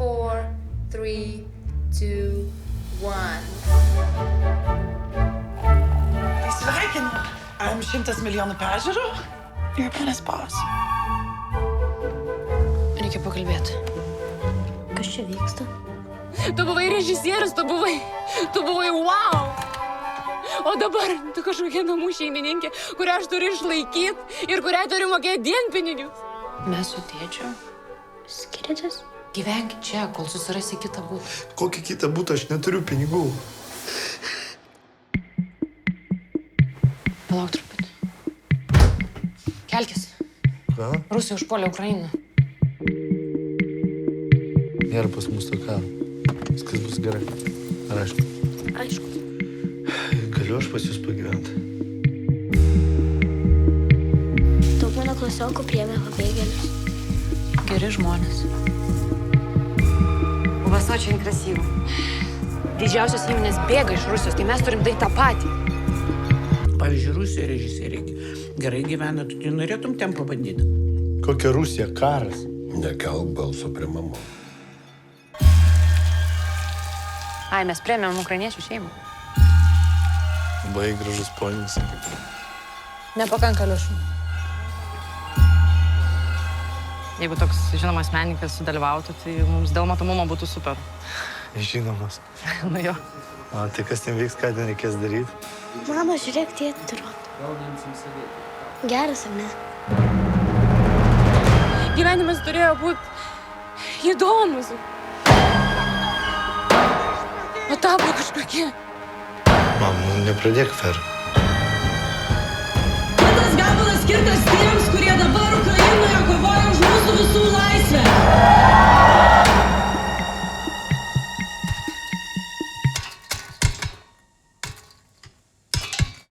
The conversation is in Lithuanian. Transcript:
4, 3, 2, 1. Tai sveikinu. 100 milijonų peržiūrų ir vienas pas. Reikia pakalbėti. Kas čia vyksta? Tu buvai režisierius, tu buvai wow! O dabar tu kažkokia namų šeimininkė, kurią aš turiu išlaikyti ir kuriai turiu mokėti dienpinigius. Mes su tėčiu Skiriatės? gyvenki čia, kol susirasi kitą būtą. Kokį kitą būtą, aš neturiu pinigų. Palauk truputį. Kelkis. Ką? Rusija užpuolė Ukrainą. Nėra pas mus to karo. Viskas bus gerai. Ar aišku? Aišku. Galiu aš pas jūs pagyventi? Daug mano klasiokų priėmė pabėgėlius. Geri žmonės. У вас очень красиво. Didžiausios įmonės bėga iš Rusijos, tai mes turim daryti tą patį. Pavyzdžiui, Rusija režisieriai gerai gyvena, tu norėtum ten pabandyti? Kokia Rusija? Karas. Nekelk balso prie mamos. Ai, mes priėmėm ukrainiečių šeimą. Labai gražus ponis. Nepakanka lėšų. Jeigu toks žinomas menininkas sudalyvautų, tai mums dėl matomumo būtų super. Žinomas. Nu jo. O tai kas ten vyks, ką ten reikės daryti? Mama, žiūrėk, tėtį rodo. Geras, ar ne? Gyvenimas turėjo būti įdomus. O tapo kažkokie. Mam, nu nepradėk fer. Kitas gabalas skirtas tiems, kurie dabar Ukrainoje kovoja už mūsų visų laisvę.